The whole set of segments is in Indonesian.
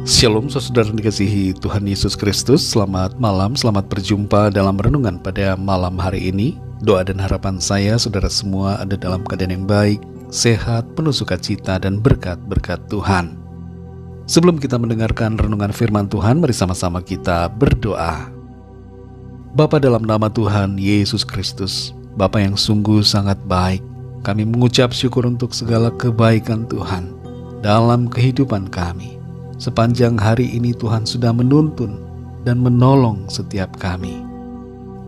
Shalom saudara dikasihi Tuhan Yesus Kristus. Selamat malam, selamat berjumpa dalam renungan pada malam hari ini. Doa dan harapan saya saudara semua ada dalam keadaan yang baik, sehat, penuh sukacita dan berkat-berkat Tuhan. Sebelum kita mendengarkan renungan firman Tuhan, mari sama-sama kita berdoa. Bapa, dalam nama Tuhan Yesus Kristus, Bapa yang sungguh sangat baik, kami mengucap syukur untuk segala kebaikan Tuhan dalam kehidupan kami. Sepanjang hari ini Tuhan sudah menuntun dan menolong setiap kami.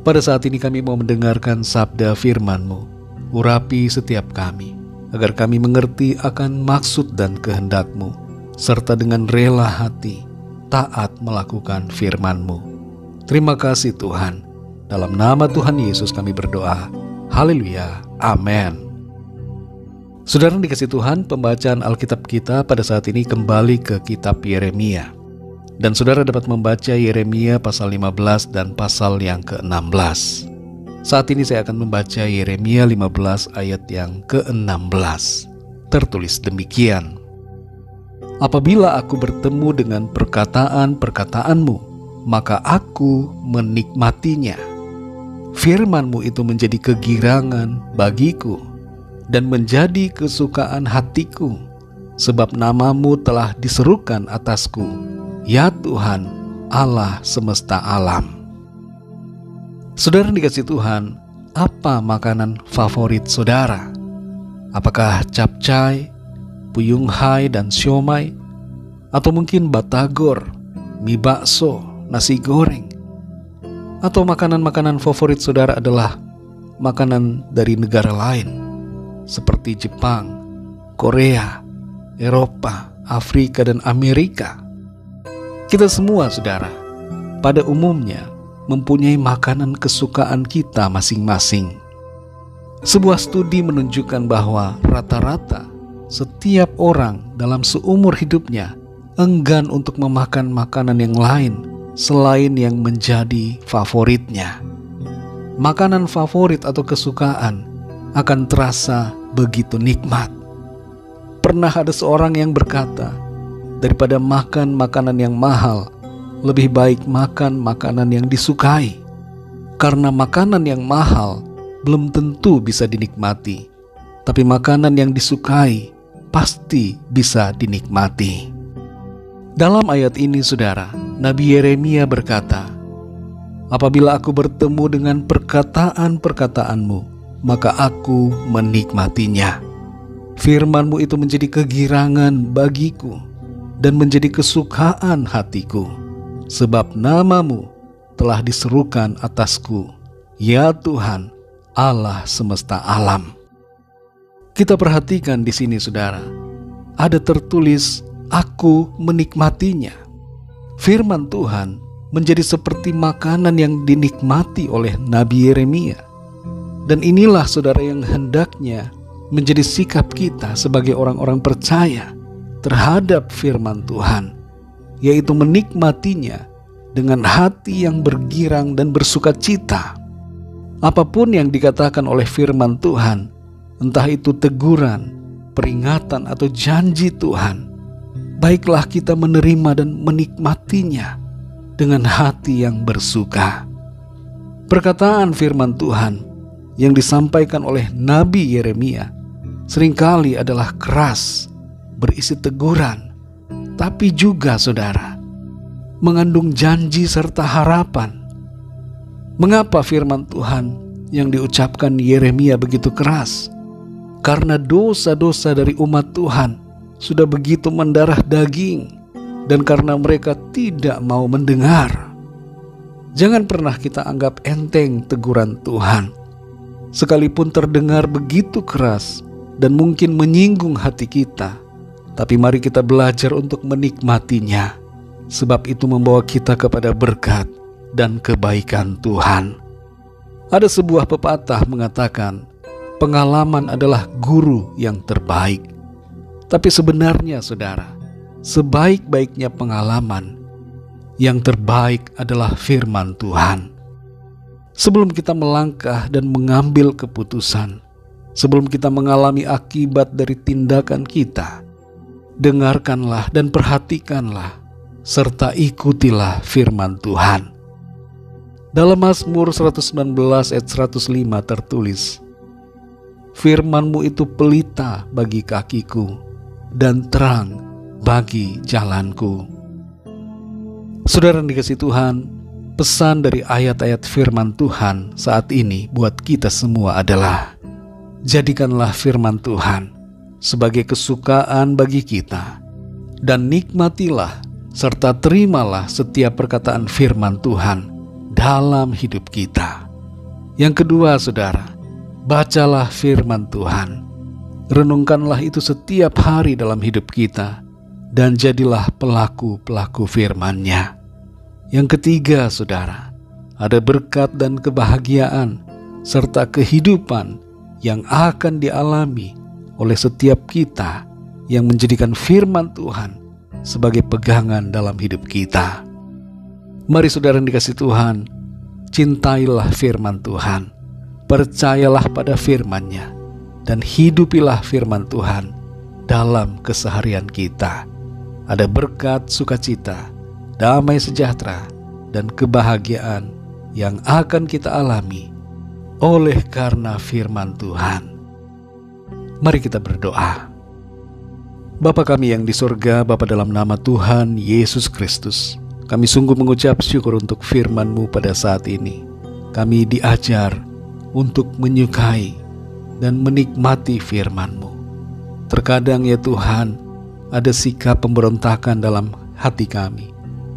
Pada saat ini kami mau mendengarkan sabda firman-Mu. Urapi setiap kami, agar kami mengerti akan maksud dan kehendak-Mu, serta dengan rela hati, taat melakukan firman-Mu. Terima kasih Tuhan. Dalam nama Tuhan Yesus kami berdoa. Haleluya. Amin. Saudara dikasih Tuhan, pembacaan Alkitab kita pada saat ini kembali ke kitab Yeremia. Dan saudara dapat membaca Yeremia pasal 15 dan pasal yang ke-16. Saat ini saya akan membaca Yeremia 15 ayat yang ke-16. Tertulis demikian. Apabila aku bertemu dengan perkataan-perkataanmu, maka aku menikmatinya. Firman-Mu itu menjadi kegirangan bagiku dan menjadi kesukaan hatiku, sebab nama-Mu telah diserukan atasku, ya Tuhan, Allah semesta alam. Saudara dikasih Tuhan, apa makanan favorit saudara? Apakah capcay, puyunghai dan siomay? Atau mungkin batagor, mie bakso, nasi goreng? Atau makanan-makanan favorit saudara adalah makanan dari negara lain, seperti Jepang, Korea, Eropa, Afrika, dan Amerika? Kita semua saudara, pada umumnya mempunyai makanan kesukaan kita masing-masing. Sebuah studi menunjukkan bahwa rata-rata setiap orang dalam seumur hidupnya enggan untuk memakan makanan yang lain selain yang menjadi favoritnya. Makanan favorit atau kesukaan akan terasa begitu nikmat. Pernah ada seorang yang berkata, daripada makan makanan yang mahal, lebih baik makan makanan yang disukai. Karena makanan yang mahal belum tentu bisa dinikmati, tapi makanan yang disukai pasti bisa dinikmati. Dalam ayat ini saudara, Nabi Yeremia berkata, apabila aku bertemu dengan perkataan-perkataanmu, maka aku menikmatinya. Firman-Mu itu menjadi kegirangan bagiku dan menjadi kesukaan hatiku, sebab nama-Mu telah diserukan atasku, ya Tuhan, Allah semesta alam. Kita perhatikan di sini saudara, ada tertulis aku menikmatinya. Firman Tuhan menjadi seperti makanan yang dinikmati oleh Nabi Yeremia. Dan inilah saudara yang hendaknya menjadi sikap kita sebagai orang-orang percaya terhadap firman Tuhan, yaitu menikmatinya dengan hati yang bergirang dan bersukacita. Apapun yang dikatakan oleh firman Tuhan, entah itu teguran, peringatan atau janji Tuhan, baiklah kita menerima dan menikmatinya dengan hati yang bersuka. Perkataan firman Tuhan yang disampaikan oleh Nabi Yeremia seringkali adalah keras, berisi teguran, tapi juga saudara, mengandung janji serta harapan. Mengapa firman Tuhan yang diucapkan Yeremia begitu keras? Karena dosa-dosa dari umat Tuhan sudah begitu mendarah daging, dan karena mereka tidak mau mendengar. Jangan pernah kita anggap enteng teguran Tuhan. Sekalipun terdengar begitu keras dan mungkin menyinggung hati kita, tapi mari kita belajar untuk menikmatinya, sebab itu membawa kita kepada berkat dan kebaikan Tuhan. Ada sebuah pepatah mengatakan, pengalaman adalah guru yang terbaik. Tapi sebenarnya saudara, sebaik-baiknya pengalaman, yang terbaik adalah firman Tuhan. Sebelum kita melangkah dan mengambil keputusan, sebelum kita mengalami akibat dari tindakan kita, dengarkanlah dan perhatikanlah serta ikutilah firman Tuhan. Dalam Mazmur 119 ayat 105 tertulis, firman-Mu itu pelita bagi kakiku dan terang bagi jalanku. Saudara yang dikasihi Tuhan, pesan dari ayat-ayat firman Tuhan saat ini buat kita semua adalah, jadikanlah firman Tuhan sebagai kesukaan bagi kita, dan nikmatilah serta terimalah setiap perkataan firman Tuhan dalam hidup kita. Yang kedua, saudara, bacalah firman Tuhan. Renungkanlah itu setiap hari dalam hidup kita, dan jadilah pelaku-pelaku firman-Nya. Yang ketiga, saudara, ada berkat dan kebahagiaan serta kehidupan yang akan dialami oleh setiap kita yang menjadikan firman Tuhan sebagai pegangan dalam hidup kita. Mari saudara yang dikasihi Tuhan, cintailah firman Tuhan, percayalah pada firman-Nya, dan hidupilah firman Tuhan dalam keseharian kita. Ada berkat, sukacita, damai sejahtera, dan kebahagiaan yang akan kita alami oleh karena firman Tuhan. Mari kita berdoa. Bapa kami yang di surga, Bapa, dalam nama Tuhan Yesus Kristus, kami sungguh mengucap syukur untuk firman-Mu pada saat ini. Kami diajar untuk menyukai dan menikmati firman-Mu. Terkadang ya Tuhan, ada sikap pemberontakan dalam hati kami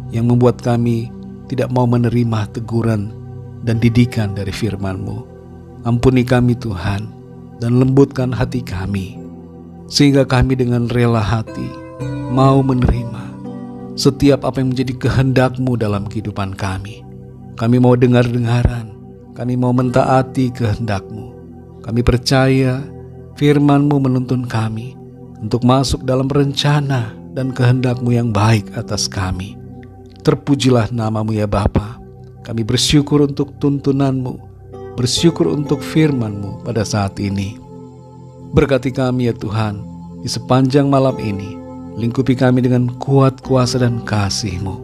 yang membuat kami tidak mau menerima teguran dan didikan dari firman-Mu. Ampuni kami Tuhan, dan lembutkan hati kami, sehingga kami dengan rela hati mau menerima setiap apa yang menjadi kehendak-Mu dalam kehidupan kami. Kami mau dengar-dengaran, kami mau mentaati kehendak-Mu. Kami percaya firman-Mu menuntun kami untuk masuk dalam rencana dan kehendak-Mu yang baik atas kami. Terpujilah nama-Mu ya Bapa. Kami bersyukur untuk tuntunan-Mu, bersyukur untuk firman-Mu pada saat ini. Berkati kami ya Tuhan, di sepanjang malam ini, lingkupi kami dengan kuat kuasa dan kasih-Mu.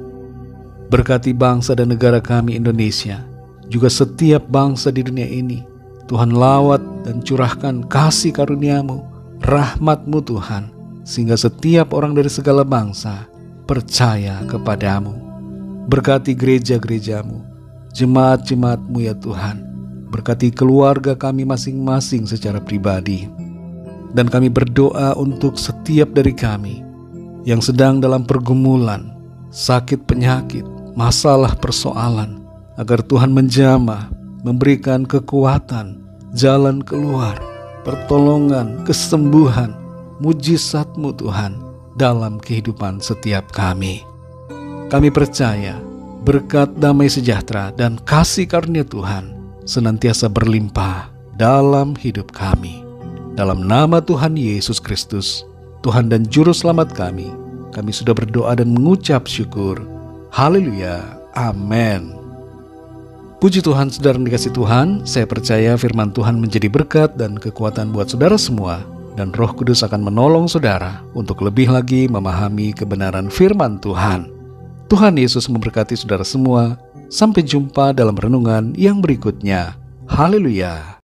Berkati bangsa dan negara kami Indonesia, juga setiap bangsa di dunia ini. Tuhan lawat dan curahkan kasih karunia-Mu, rahmat-Mu Tuhan, sehingga setiap orang dari segala bangsa percaya kepadamu. Berkati gereja-gereja-Mu, jemaat-jemaat-Mu ya Tuhan. Berkati keluarga kami masing-masing secara pribadi. Dan kami berdoa untuk setiap dari kami yang sedang dalam pergumulan, sakit penyakit, masalah persoalan, agar Tuhan menjamah, memberikan kekuatan, jalan keluar, pertolongan, kesembuhan, mujizat-Mu Tuhan dalam kehidupan setiap kami. Kami percaya berkat damai sejahtera dan kasih karunia Tuhan senantiasa berlimpah dalam hidup kami. Dalam nama Tuhan Yesus Kristus, Tuhan dan Juru Selamat kami sudah berdoa dan mengucap syukur. Haleluya, amin. Puji Tuhan, saudara yang dikasihi Tuhan, saya percaya firman Tuhan menjadi berkat dan kekuatan buat saudara semua, dan Roh Kudus akan menolong saudara untuk lebih lagi memahami kebenaran firman Tuhan. Tuhan Yesus memberkati saudara semua. Sampai jumpa dalam renungan yang berikutnya. Haleluya.